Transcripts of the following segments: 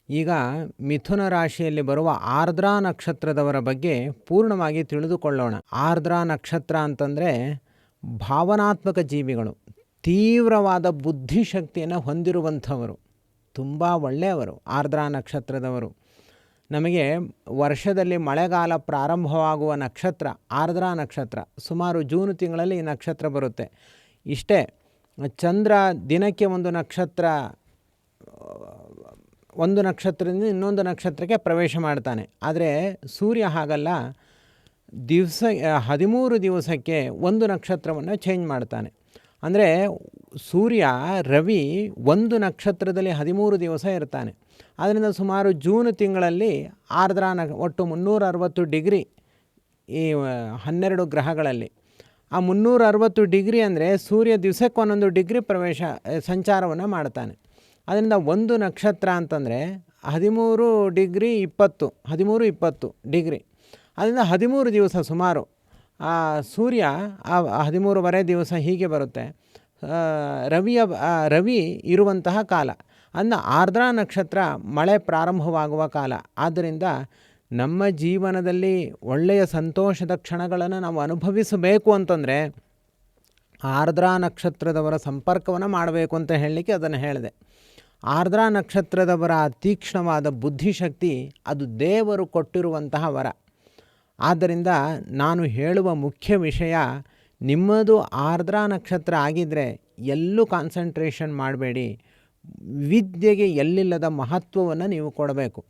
ಈಗ ಮಿಥುನ ರಾಶಿಯಲ್ಲಿ ಬರುವ ಆರ್ದ್ರಾ ನಕ್ಷತ್ರದವರ ಬಗ್ಗೆ ಪೂರ್ಣವಾಗಿ ತಿಳಿದುಕೊಳ್ಳೋಣ. ಆರ್ದ್ರಾ ನಕ್ಷತ್ರ ಅಂತಂದರೆ ಭಾವನಾತ್ಮಕ ಜೀವಿಗಳು, ತೀವ್ರವಾದ ಬುದ್ಧಿಶಕ್ತಿಯನ್ನು ಹೊಂದಿರುವಂಥವರು, ತುಂಬ ಒಳ್ಳೆಯವರು. ಆರ್ದ್ರಾ ನಕ್ಷತ್ರದವರು ನಮಗೆ ವರ್ಷದಲ್ಲಿ ಮಳೆಗಾಲ ಪ್ರಾರಂಭವಾಗುವ ನಕ್ಷತ್ರ ಆರ್ದ್ರಾ ನಕ್ಷತ್ರ. ಸುಮಾರು ಜೂನ್ ತಿಂಗಳಲ್ಲಿ ಈ ನಕ್ಷತ್ರ ಬರುತ್ತೆ. ಇಷ್ಟೇ, ಚಂದ್ರ ದಿನಕ್ಕೆ ಒಂದು ನಕ್ಷತ್ರ, ಒಂದು ನಕ್ಷತ್ರದಿಂದ ಇನ್ನೊಂದು ನಕ್ಷತ್ರಕ್ಕೆ ಪ್ರವೇಶ ಮಾಡ್ತಾನೆ. ಆದರೆ ಸೂರ್ಯ ಹಾಗಲ್ಲ, 13 ದಿವಸಕ್ಕೆ ಒಂದು ನಕ್ಷತ್ರವನ್ನು ಚೇಂಜ್ ಮಾಡ್ತಾನೆ. ಅಂದರೆ ಸೂರ್ಯ ರವಿ ಒಂದು ನಕ್ಷತ್ರದಲ್ಲಿ 13 ದಿವಸ ಇರ್ತಾನೆ. ಆದ್ದರಿಂದ ಸುಮಾರು ಜೂನ್ ತಿಂಗಳಲ್ಲಿ ಆರ್ದ್ರಾ ಒಟ್ಟು 360 ಡಿಗ್ರಿ ಈ 12 ಗ್ರಹಗಳಲ್ಲಿ. ಆ 360 ಡಿಗ್ರಿ ಅಂದರೆ ಸೂರ್ಯ ದಿವಸಕ್ಕೆ ಒಂದೊಂದು ಡಿಗ್ರಿ ಸಂಚಾರವನ್ನು ಮಾಡ್ತಾನೆ. ಅದರಿಂದ ಒಂದು ನಕ್ಷತ್ರ ಅಂತಂದರೆ 13 ಡಿಗ್ರಿ 20, 13-20 ಡಿಗ್ರಿ. ಅದರಿಂದ 13 ದಿವಸ ಸುಮಾರು ಸೂರ್ಯ 13.5 ದಿವಸ ಹೀಗೆ ಬರುತ್ತೆ ರವಿ ಇರುವಂತಹ ಕಾಲ. ಅಂದ ಆರ್ದ್ರಾ ನಕ್ಷತ್ರ ಮಳೆ ಪ್ರಾರಂಭವಾಗುವ ಕಾಲ. ಆದ್ದರಿಂದ ನಮ್ಮ ಜೀವನದಲ್ಲಿ ಒಳ್ಳೆಯ ಸಂತೋಷದ ಕ್ಷಣಗಳನ್ನು ನಾವು ಅನುಭವಿಸಬೇಕು ಅಂತಂದರೆ ಆರ್ದ್ರಾ ನಕ್ಷತ್ರದವರ ಸಂಪರ್ಕವನ್ನು ಮಾಡಬೇಕು ಅಂತ ಹೇಳಲಿಕ್ಕೆ ಅದನ್ನು ಹೇಳಿದೆ. ಆರ್ದ್ರಾ ನಕ್ಷತ್ರದವರ ತೀಕ್ಷ್ಣವಾದ ಬುದ್ಧಿಶಕ್ತಿ ಅದು ದೇವರು ಕೊಟ್ಟಿರುವಂತಹ ವರ. ಆದ್ದರಿಂದ ನಾನು ಹೇಳುವ ಮುಖ್ಯ ವಿಷಯ, ನಿಮ್ಮದು ಆರ್ದ್ರಾ ನಕ್ಷತ್ರ ಆಗಿದ್ದರೆ ಎಲ್ಲೂ ಕಾನ್ಸಂಟ್ರೇಷನ್ ಮಾಡಬೇಡಿ. ವಿದ್ಯೆಗೆ ಎಲ್ಲಿಲ್ಲದ ಮಹತ್ವವನ್ನು ನೀವು ಕೊಡಬೇಕು.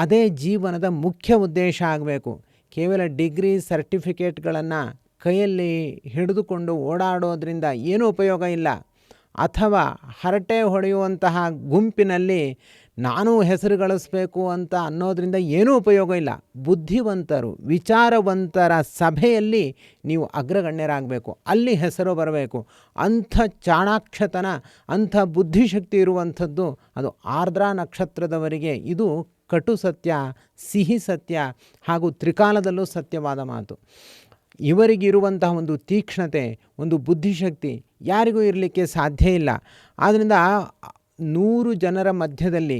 ಅದೇ ಜೀವನದ ಮುಖ್ಯ ಉದ್ದೇಶ ಆಗಬೇಕು. ಕೇವಲ ಡಿಗ್ರಿ ಸರ್ಟಿಫಿಕೇಟ್ಗಳನ್ನು ಕೈಯಲ್ಲಿ ಹಿಡಿದುಕೊಂಡು ಓಡಾಡೋದ್ರಿಂದ ಏನೂ ಉಪಯೋಗ ಇಲ್ಲ. ಅಥವಾ ಹರಟೆ ಹೊಡೆಯುವಂತಹ ಗುಂಪಿನಲ್ಲಿ ನಾನು ಹೆಸರು ಗಳಿಸಬೇಕು ಅಂತ ಅನ್ನೋದರಿಂದ ಏನೂ ಉಪಯೋಗ ಇಲ್ಲ. ಬುದ್ಧಿವಂತರು, ವಿಚಾರವಂತರ ಸಭೆಯಲ್ಲಿ ನೀವು ಅಗ್ರಗಣ್ಯರಾಗಬೇಕು, ಅಲ್ಲಿ ಹೆಸರು ಬರಬೇಕು. ಅಂಥ ಚಾಣಾಕ್ಷತನ, ಅಂಥ ಬುದ್ಧಿಶಕ್ತಿ ಇರುವಂಥದ್ದು ಅದು ಆರ್ದ್ರಾ ನಕ್ಷತ್ರದವರಿಗೆ. ಇದು ಕಟು ಸತ್ಯ, ಸಿಹಿ ಸತ್ಯ ಹಾಗೂ ತ್ರಿಕಾಲದಲ್ಲೂ ಸತ್ಯವಾದ ಮಾತು. ಇವರಿಗಿರುವಂತಹ ಒಂದು ತೀಕ್ಷ್ಣತೆ, ಒಂದು ಬುದ್ಧಿಶಕ್ತಿ ಯಾರಿಗೂ ಇರಲಿಕ್ಕೆ ಸಾಧ್ಯ ಇಲ್ಲ. ಆದ್ದರಿಂದ 100 ಜನರ ಮಧ್ಯದಲ್ಲಿ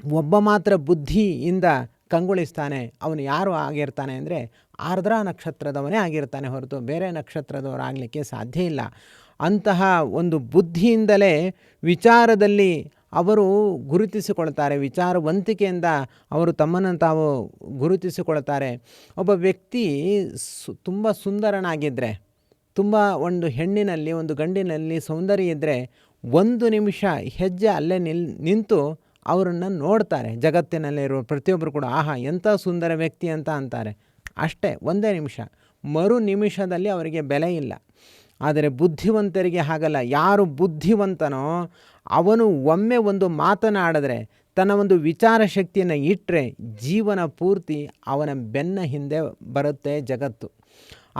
ಒಬ್ಬ ಮಾತ್ರ ಬುದ್ಧಿಯಿಂದ ಕಂಗೊಳಿಸ್ತಾನೆ. ಅವನು ಯಾರು ಆಗಿರ್ತಾನೆ ಅಂದರೆ ಆರ್ದ್ರಾ ನಕ್ಷತ್ರದವನೇ ಆಗಿರ್ತಾನೆ, ಹೊರತು ಬೇರೆ ನಕ್ಷತ್ರದವರಾಗಲಿಕ್ಕೆ ಸಾಧ್ಯ ಇಲ್ಲ. ಅಂತಹ ಒಂದು ಬುದ್ಧಿಯಿಂದಲೇ ವಿಚಾರದಲ್ಲಿ ಅವರು ಗುರುತಿಸಿಕೊಳ್ತಾರೆ. ವಿಚಾರವಂತಿಕೆಯಿಂದ ಅವರು ತಮ್ಮನ್ನು ತಾವು ಗುರುತಿಸಿಕೊಳ್ತಾರೆ. ಒಬ್ಬ ವ್ಯಕ್ತಿ ತುಂಬ ಸುಂದರನಾಗಿದ್ದರೆ, ತುಂಬ ಒಂದು ಹೆಣ್ಣಿನಲ್ಲಿ ಒಂದು ಗಂಡಿನಲ್ಲಿ ಸೌಂದರ್ಯ ಇದ್ದರೆ 1 ನಿಮಿಷ ಹೆಜ್ಜೆ ಅಲ್ಲೇ ನಿಂತು ಅವರನ್ನು ನೋಡ್ತಾರೆ. ಜಗತ್ತಿನಲ್ಲಿರುವ ಪ್ರತಿಯೊಬ್ಬರು ಕೂಡ ಆಹಾ ಎಂಥ ಸುಂದರ ವ್ಯಕ್ತಿ ಅಂತ ಅಂತಾರೆ. ಅಷ್ಟೇ, 1 ನಿಮಿಷ. ಮರು ನಿಮಿಷದಲ್ಲಿ ಅವರಿಗೆ ಬೆಲೆ ಇಲ್ಲ. ಆದರೆ ಬುದ್ಧಿವಂತರಿಗೆ ಹಾಗಲ್ಲ. ಯಾರು ಬುದ್ಧಿವಂತನೋ ಅವನು ಒಮ್ಮೆ ಒಂದು ಮಾತನಾಡಿದ್ರೆ, ತನ್ನ ಒಂದು ವಿಚಾರ ಶಕ್ತಿಯನ್ನು ಇಟ್ಟರೆ ಜೀವನ ಪೂರ್ತಿ ಅವನ ಬೆನ್ನ ಹಿಂದೆ ಬರುತ್ತೆ ಜಗತ್ತು.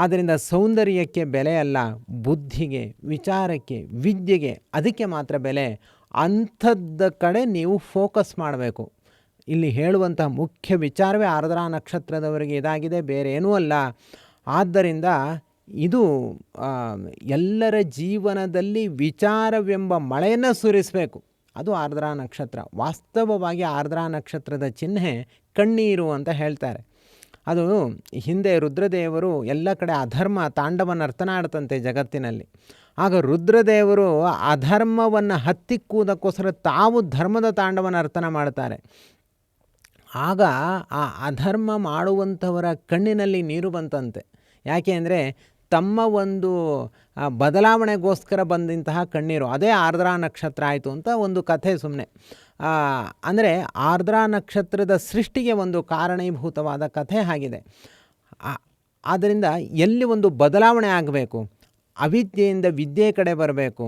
ಆದ್ದರಿಂದ ಸೌಂದರ್ಯಕ್ಕೆ ಬೆಲೆ ಅಲ್ಲ, ಬುದ್ಧಿಗೆ, ವಿಚಾರಕ್ಕೆ, ವಿದ್ಯೆಗೆ, ಅದಕ್ಕೆ ಮಾತ್ರ ಬೆಲೆ. ಅಂಥದ್ದ ಕಡೆ ನೀವು ಫೋಕಸ್ ಮಾಡಬೇಕು. ಇಲ್ಲಿ ಹೇಳುವಂತಹ ಮುಖ್ಯ ವಿಚಾರವೇ ಆರ್ದ್ರಾ ನಕ್ಷತ್ರದವರಿಗೆ ಇದಾಗಿದೆ, ಬೇರೆ ಏನೂ ಅಲ್ಲ. ಆದ್ದರಿಂದ ಇದು ಎಲ್ಲರ ಜೀವನದಲ್ಲಿ ವಿಚಾರವೆಂಬ ಮಳೆಯನ್ನು ಸುರಿಸಬೇಕು. ಅದು ಆರ್ದ್ರಾ ನಕ್ಷತ್ರ. ವಾಸ್ತವವಾಗಿ ಆರ್ದ್ರಾ ನಕ್ಷತ್ರದ ಚಿಹ್ನೆ ಕಣ್ಣೀರು ಅಂತ ಹೇಳ್ತಾರೆ. ಅದು ಹಿಂದೆ ರುದ್ರದೇವರು ಎಲ್ಲ ಕಡೆ ಅಧರ್ಮ ತಾಂಡವ ನರ್ತನ ಆಡ್ತಂತೆ ಜಗತ್ತಿನಲ್ಲಿ. ಆಗ ರುದ್ರದೇವರು ಅಧರ್ಮವನ್ನು ಹತ್ತಿಕ್ಕುವುದಕ್ಕೋಸ್ಕರ ತಾವು ಧರ್ಮದ ತಾಂಡವ ನರ್ತನ ಮಾಡ್ತಾರೆ. ಆಗ ಆ ಅಧರ್ಮ ಮಾಡುವಂಥವರ ಕಣ್ಣಿನಲ್ಲಿ ನೀರು ಬಂತಂತೆ. ಯಾಕೆ ಅಂದರೆ ತಮ್ಮ ಒಂದು ಬದಲಾವಣೆಗೋಸ್ಕರ ಬಂದಂತಹ ಕಣ್ಣೀರು. ಅದೇ ಆರ್ದ್ರಾ ನಕ್ಷತ್ರ ಆಯಿತು ಅಂತ ಒಂದು ಕಥೆ ಸುಮ್ಮನೆ. ಅಂದರೆ ಆರ್ದ್ರಾ ನಕ್ಷತ್ರದ ಸೃಷ್ಟಿಗೆ ಒಂದು ಕಾರಣೀಭೂತವಾದ ಕಥೆ ಆಗಿದೆ. ಆದ್ದರಿಂದ ಎಲ್ಲಿ ಒಂದು ಬದಲಾವಣೆ ಆಗಬೇಕು, ಅವಿದ್ಯೆಯಿಂದ ವಿದ್ಯೆ ಕಡೆ ಬರಬೇಕು,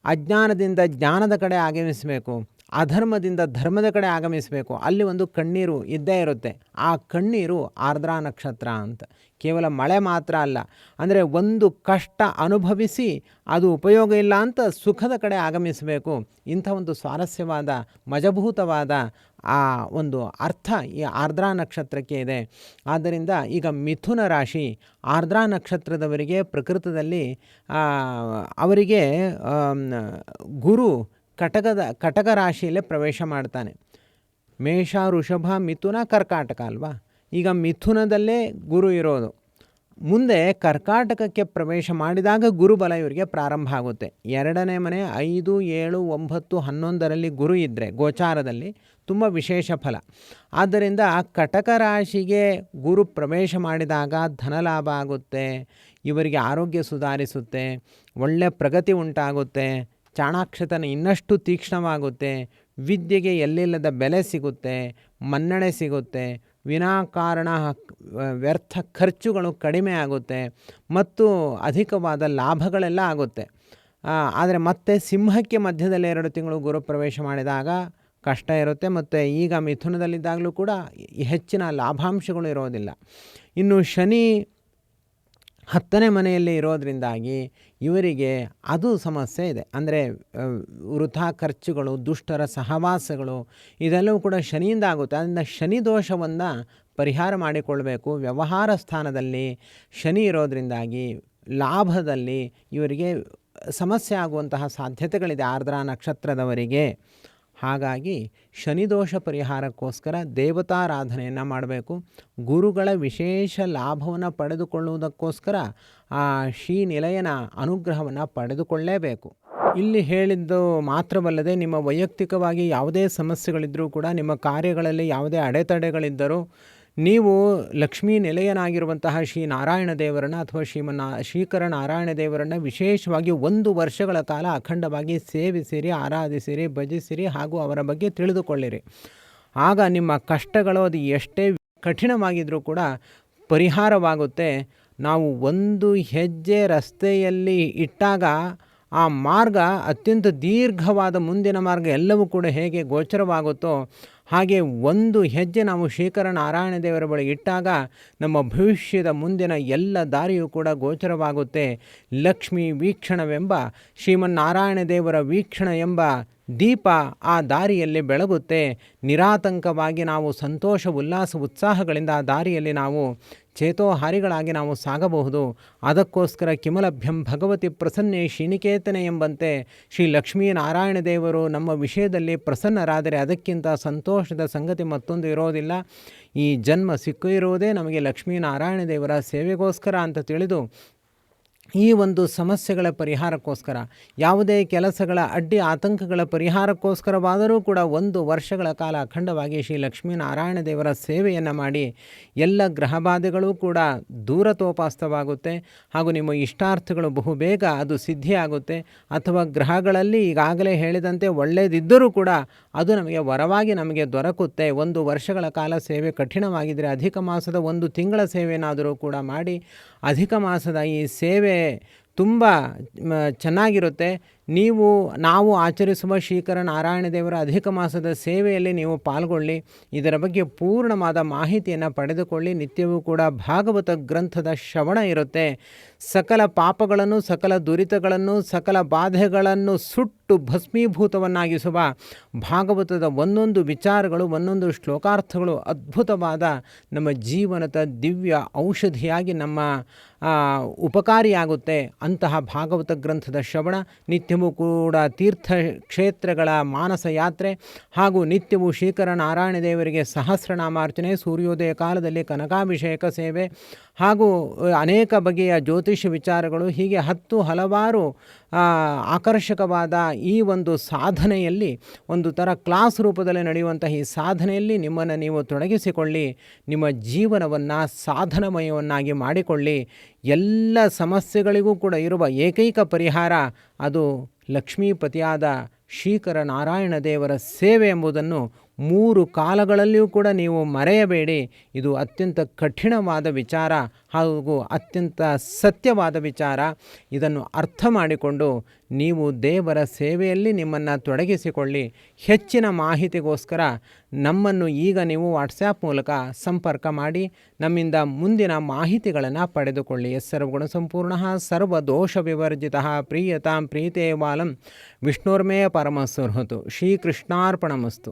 ಅಜ್ಞಾನದಿಂದ ಜ್ಞಾನದ ಕಡೆ ಆಗಮಿಸಬೇಕು, ಅಧರ್ಮದಿಂದ ಧರ್ಮದ ಕಡೆ ಆಗಮಿಸಬೇಕು, ಅಲ್ಲಿ ಒಂದು ಕಣ್ಣೀರು ಇದ್ದೇ ಇರುತ್ತೆ. ಆ ಕಣ್ಣೀರು ಆರ್ದ್ರಾ ನಕ್ಷತ್ರ ಅಂತ. ಕೇವಲ ಮಳೆ ಮಾತ್ರ ಅಲ್ಲ, ಅಂದರೆ ಒಂದು ಕಷ್ಟ ಅನುಭವಿಸಿ ಅದು ಉಪಯೋಗ ಇಲ್ಲ ಅಂತ ಸುಖದ ಕಡೆ ಆಗಮಿಸಬೇಕು. ಇಂಥ ಒಂದು ಸ್ವಾರಸ್ಯವಾದ ಮಜಭೂತವಾದ ಆ ಒಂದು ಅರ್ಥ ಈ ಆರ್ದ್ರಾ ನಕ್ಷತ್ರಕ್ಕೆ ಇದೆ. ಆದ್ದರಿಂದ ಈಗ ಮಿಥುನ ರಾಶಿ ಆರ್ದ್ರಾ ನಕ್ಷತ್ರದವರಿಗೆ ಪ್ರಕೃತದಲ್ಲಿ ಅವರಿಗೆ ಗುರು ಕಟಕ ರಾಶಿಯಲ್ಲೇ ಪ್ರವೇಶ ಮಾಡ್ತಾನೆ. ಮೇಷ, ವೃಷಭ, ಮಿಥುನ, ಕರ್ಕಾಟಕ ಅಲ್ವಾ. ಈಗ ಮಿಥುನದಲ್ಲೇ ಗುರು ಇರೋದು. ಮುಂದೆ ಕರ್ಕಾಟಕಕ್ಕೆ ಪ್ರವೇಶ ಮಾಡಿದಾಗ ಗುರುಬಲ ಇವರಿಗೆ ಪ್ರಾರಂಭ ಆಗುತ್ತೆ. 2ನೇ ಮನೆ 5, 7, 9, 11ರಲ್ಲಿ ಗುರು ಇದ್ದರೆ ಗೋಚಾರದಲ್ಲಿ ತುಂಬ ವಿಶೇಷ ಫಲ. ಆದ್ದರಿಂದ ಕಟಕ ರಾಶಿಗೆ ಗುರು ಪ್ರವೇಶ ಮಾಡಿದಾಗ ಧನಲಾಭ ಆಗುತ್ತೆ, ಇವರಿಗೆ ಆರೋಗ್ಯ ಸುಧಾರಿಸುತ್ತೆ, ಒಳ್ಳೆಯ ಪ್ರಗತಿ ಉಂಟಾಗುತ್ತೆ, ಚಾಣಾಕ್ಷತನ ಇನ್ನಷ್ಟು ತೀಕ್ಷ್ಣವಾಗುತ್ತೆ, ವಿದ್ಯೆಗೆ ಎಲ್ಲಿಲ್ಲದ ಬೆಲೆ ಸಿಗುತ್ತೆ, ಮನ್ನಣೆ ಸಿಗುತ್ತೆ, ವಿನಾಕಾರಣ ವ್ಯರ್ಥ ಖರ್ಚುಗಳು ಕಡಿಮೆ ಆಗುತ್ತೆ ಮತ್ತು ಅಧಿಕವಾದ ಲಾಭಗಳೆಲ್ಲ ಆಗುತ್ತೆ. ಆದರೆ ಮತ್ತೆ ಸಿಂಹಕ್ಕೆ ಮಧ್ಯದಲ್ಲಿ 2 ತಿಂಗಳು ಗುರು ಪ್ರವೇಶ ಮಾಡಿದಾಗ ಕಷ್ಟ ಇರುತ್ತೆ. ಮತ್ತು ಈಗ ಮಿಥುನದಲ್ಲಿದ್ದಾಗಲೂ ಕೂಡ ಹೆಚ್ಚಿನ ಲಾಭಾಂಶಗಳು ಇರೋದಿಲ್ಲ. ಇನ್ನು ಶನಿ 10ನೇ ಮನೆಯಲ್ಲಿ ಇರೋದರಿಂದಾಗಿ ಇವರಿಗೆ ಅದು ಸಮಸ್ಯೆ ಇದೆ. ಅಂದರೆ ವೃಥಾ ಖರ್ಚುಗಳು, ದುಷ್ಟರ ಸಹವಾಸಗಳು ಇದೆಲ್ಲವೂ ಕೂಡ ಶನಿಯಿಂದ ಆಗುತ್ತೆ. ಅದರಿಂದ ಶನಿ ದೋಷವನ್ನು ಪರಿಹಾರ ಮಾಡಿಕೊಳ್ಬೇಕು. ವ್ಯವಹಾರ ಸ್ಥಾನದಲ್ಲಿ ಶನಿ ಇರೋದರಿಂದಾಗಿ ಲಾಭದಲ್ಲಿ ಇವರಿಗೆ ಸಮಸ್ಯೆ ಆಗುವಂತಹ ಸಾಧ್ಯತೆಗಳಿದೆ ಆರ್ದ್ರಾ ನಕ್ಷತ್ರದವರಿಗೆ. ಹಾಗಾಗಿ ಶನಿದೋಷ ಪರಿಹಾರಕ್ಕೋಸ್ಕರ ದೇವತಾರಾಧನೆಯನ್ನು ಮಾಡಬೇಕು. ಗುರುಗಳ ವಿಶೇಷ ಲಾಭವನ್ನು ಪಡೆದುಕೊಳ್ಳುವುದಕ್ಕೋಸ್ಕರ ಆ ಶ್ರೀನಿಲಯನ ಅನುಗ್ರಹವನ್ನು ಪಡೆದುಕೊಳ್ಳಲೇಬೇಕು. ಇಲ್ಲಿ ಹೇಳಿದ್ದು ಮಾತ್ರವಲ್ಲದೆ ನಿಮ್ಮ ವೈಯಕ್ತಿಕವಾಗಿ ಯಾವುದೇ ಸಮಸ್ಯೆಗಳಿದ್ದರೂ ಕೂಡ, ನಿಮ್ಮ ಕಾರ್ಯಗಳಲ್ಲಿ ಯಾವುದೇ ಅಡೆತಡೆಗಳಿದ್ದರೂ ನೀವು ಲಕ್ಷ್ಮೀ ನಿಲಯನಾಗಿರುವಂತಹ ಶ್ರೀ ನಾರಾಯಣ ದೇವರನ್ನು ಅಥವಾ ಶ್ರೀಕರ ನಾರಾಯಣ ದೇವರನ್ನು ವಿಶೇಷವಾಗಿ 1 ವರ್ಷಗಳ ಕಾಲ ಅಖಂಡವಾಗಿ ಸೇವಿಸಿರಿ, ಆರಾಧಿಸಿರಿ, ಭಜಿಸಿರಿ ಹಾಗೂ ಅವರ ಬಗ್ಗೆ ತಿಳಿದುಕೊಳ್ಳಿರಿ. ಆಗ ನಿಮ್ಮ ಕಷ್ಟಗಳು ಅದು ಎಷ್ಟೇ ಕಠಿಣವಾಗಿದ್ದರೂ ಕೂಡ ಪರಿಹಾರವಾಗುತ್ತೆ. ನಾವು ಒಂದು ಹೆಜ್ಜೆ ರಸ್ತೆಯಲ್ಲಿ ಇಟ್ಟಾಗ ಆ ಮಾರ್ಗ ಅತ್ಯಂತ ದೀರ್ಘವಾದ ಮುಂದಿನ ಮಾರ್ಗ ಎಲ್ಲವೂ ಕೂಡ ಹೇಗೆ ಗೋಚರವಾಗುತ್ತೋ ಹಾಗೆ ಒಂದು ಹೆಜ್ಜೆ ನಾವು ಶ್ರೀಕರ ನಾರಾಯಣ ದೇವರ ಬಳಿ ಇಟ್ಟಾಗ ನಮ್ಮ ಭವಿಷ್ಯದ ಮುಂದಿನ ಎಲ್ಲ ದಾರಿಯೂ ಕೂಡ ಗೋಚರವಾಗುತ್ತೆ. ಲಕ್ಷ್ಮೀ ವೀಕ್ಷಣವೆಂಬ ಶ್ರೀಮನ್ನಾರಾಯಣ ದೇವರ ವೀಕ್ಷಣ ಎಂಬ ದೀಪ ಆ ದಾರಿಯಲ್ಲಿ ಬೆಳಗುತ್ತೆ. ನಿರಾತಂಕವಾಗಿ ನಾವು ಸಂತೋಷ, ಉಲ್ಲಾಸ, ಉತ್ಸಾಹಗಳಿಂದ ಆ ದಾರಿಯಲ್ಲಿ ನಾವು ಚೇತೋಹಾರಿಗಳಾಗಿ ನಾವು ಸಾಗಬಹುದು. ಅದಕ್ಕೋಸ್ಕರ ಕಿಮಲಭ್ಯಂ ಭಗವತಿ ಪ್ರಸನ್ನೆ ಶ್ರೀನಿಕೇತನೆ ಎಂಬಂತೆ ಶ್ರೀ ಲಕ್ಷ್ಮೀ ನಾರಾಯಣ ದೇವರು ನಮ್ಮ ವಿಷಯದಲ್ಲಿ ಪ್ರಸನ್ನರಾದರೆ ಅದಕ್ಕಿಂತ ಸಂತೋಷದ ಸಂಗತಿ ಮತ್ತೊಂದು ಇರೋದಿಲ್ಲ. ಈ ಜನ್ಮ ಸಿಕ್ಕಿರುವುದೇ ನಮಗೆ ಲಕ್ಷ್ಮೀ ನಾರಾಯಣ ದೇವರ ಸೇವೆಗೋಸ್ಕರ ಅಂತ ತಿಳಿದು ಈ ಒಂದು ಸಮಸ್ಯೆಗಳ ಪರಿಹಾರಕ್ಕೋಸ್ಕರ, ಯಾವುದೇ ಕೆಲಸಗಳ ಅಡ್ಡಿ ಆತಂಕಗಳ ಪರಿಹಾರಕ್ಕೋಸ್ಕರವಾದರೂ ಕೂಡ 1 ವರ್ಷಗಳ ಕಾಲ ಅಖಂಡವಾಗಿ ಶ್ರೀ ಲಕ್ಷ್ಮೀನಾರಾಯಣ ದೇವರ ಸೇವೆಯನ್ನು ಮಾಡಿ ಎಲ್ಲ ಗ್ರಹಬಾಧೆಗಳೂ ಕೂಡ ದೂರತೋಪಾಸ್ತವಾಗುತ್ತೆ. ಹಾಗೂ ನಿಮ್ಮ ಇಷ್ಟಾರ್ಥಗಳು ಬಹುಬೇಗ ಅದು ಸಿದ್ಧಿಯಾಗುತ್ತೆ. ಅಥವಾ ಗ್ರಹಗಳಲ್ಲಿ ಈಗಾಗಲೇ ಹೇಳಿದಂತೆ ಒಳ್ಳೆಯದಿದ್ದರೂ ಕೂಡ ಅದು ನಮಗೆ ವರವಾಗಿ ನಮಗೆ ದೊರಕುತ್ತೆ. 1 ವರ್ಷಗಳ ಕಾಲ ಸೇವೆ ಕಠಿಣವಾಗಿದ್ದರೆ ಅಧಿಕ ಮಾಸದ 1 ತಿಂಗಳ ಸೇವೆನಾದರೂ ಕೂಡ ಮಾಡಿ, ಅಧಿಕ ಮಾಸದ ಈ ಸೇವೆ ತುಂಬ ಚೆನ್ನಾಗಿರುತ್ತೆ. ನಾವು ಆಚರಿಸುವ ಶ್ರೀಕರ ನಾರಾಯಣ ದೇವರ ಅಧಿಕ ಮಾಸದ ಸೇವೆಯಲ್ಲಿ ನೀವು ಪಾಲ್ಗೊಳ್ಳಿ. ಇದರ ಬಗ್ಗೆ ಪೂರ್ಣವಾದ ಮಾಹಿತಿಯನ್ನು ಪಡೆದುಕೊಳ್ಳಿ. ನಿತ್ಯವೂ ಕೂಡ ಭಾಗವತ ಗ್ರಂಥದ ಶ್ರವಣ ಇರುತ್ತೆ. ಸಕಲ ಪಾಪಗಳನ್ನು, ಸಕಲ ದುರಿತಗಳನ್ನು, ಸಕಲ ಬಾಧೆಗಳನ್ನು ಸುಟ್ಟು ಭಸ್ಮೀಭೂತವನ್ನಾಗಿಸುವ ಭಾಗವತದ ಒಂದೊಂದು ವಿಚಾರಗಳು, ಒಂದೊಂದು ಶ್ಲೋಕಾರ್ಥಗಳು ಅದ್ಭುತವಾದ ನಮ್ಮ ಜೀವನದ ದಿವ್ಯ ಔಷಧಿಯಾಗಿ ನಮ್ಮ ಉಪಕಾರಿಯಾಗುತ್ತೆ. ಅಂತಹ ಭಾಗವತ ಗ್ರಂಥದ ಶ್ರವಣ, ನಿತ್ಯವೂ ಕೂಡ ತೀರ್ಥಕ್ಷೇತ್ರಗಳ ಮಾನಸ ಯಾತ್ರೆ ಹಾಗೂ ನಿತ್ಯವೂ ಶ್ರೀಕರ ನಾರಾಯಣ ದೇವರಿಗೆ ಸಹಸ್ರನಾಮಾರ್ಚನೆ, ಸೂರ್ಯೋದಯ ಕಾಲದಲ್ಲಿ ಕನಕಾಭಿಷೇಕ ಸೇವೆ ಹಾಗೂ ಅನೇಕ ಬಗೆಯ ಜ್ಯೋತಿಷ ವಿಚಾರಗಳು, ಹೀಗೆ ಹಲವಾರು ಆಕರ್ಷಕವಾದ ಈ ಒಂದು ಸಾಧನೆಯಲ್ಲಿ, ಒಂದು ಥರ ಕ್ಲಾಸ್ ರೂಪದಲ್ಲಿ ನಡೆಯುವಂತಹ ಈ ಸಾಧನೆಯಲ್ಲಿ ನಿಮ್ಮನ್ನು ನೀವು ತೊಡಗಿಸಿಕೊಳ್ಳಿ. ನಿಮ್ಮ ಜೀವನವನ್ನು ಸಾಧನಮಯವನ್ನಾಗಿ ಮಾಡಿಕೊಳ್ಳಿ. ಎಲ್ಲ ಸಮಸ್ಯೆಗಳಿಗೂ ಕೂಡ ಇರುವ ಏಕೈಕ ಪರಿಹಾರ ಅದು ಲಕ್ಷ್ಮೀಪತಿಯಾದ ಶ್ರೀಕರ ನಾರಾಯಣ ದೇವರ ಸೇವೆ ಎಂಬುದನ್ನು 3 ಕಾಲಗಳಲ್ಲಿಯೂ ಕೂಡ ನೀವು ಮರೆಯಬೇಡಿ. ಇದು ಅತ್ಯಂತ ಕಠಿಣವಾದ ವಿಚಾರ ಹಾಗೂ ಅತ್ಯಂತ ಸತ್ಯವಾದ ವಿಚಾರ. ಇದನ್ನು ಅರ್ಥ ಮಾಡಿಕೊಂಡು ನೀವು ದೇವರ ಸೇವೆಯಲ್ಲಿ ನಿಮ್ಮನ್ನು ತೊಡಗಿಸಿಕೊಳ್ಳಿ. ಹೆಚ್ಚಿನ ಮಾಹಿತಿಗೋಸ್ಕರ ನಮ್ಮನ್ನು ಈಗ ನೀವು ವಾಟ್ಸ್ಯಾಪ್ ಮೂಲಕ ಸಂಪರ್ಕ ಮಾಡಿ ನಮ್ಮಿಂದ ಮುಂದಿನ ಮಾಹಿತಿಗಳನ್ನು ಪಡೆದುಕೊಳ್ಳಿ. ಸರ್ವಗುಣ ಸಂಪೂರ್ಣ ಸರ್ವದೋಷ ವಿವರ್ಜಿತ ಪ್ರೀಯತಾಂ ಪ್ರೀತೇವಾಲಂ ವಿಷ್ಣುರ್ಮೇ ಪರಮಸುಹೃತು. ಶ್ರೀಕೃಷ್ಣಾರ್ಪಣಮಸ್ತು.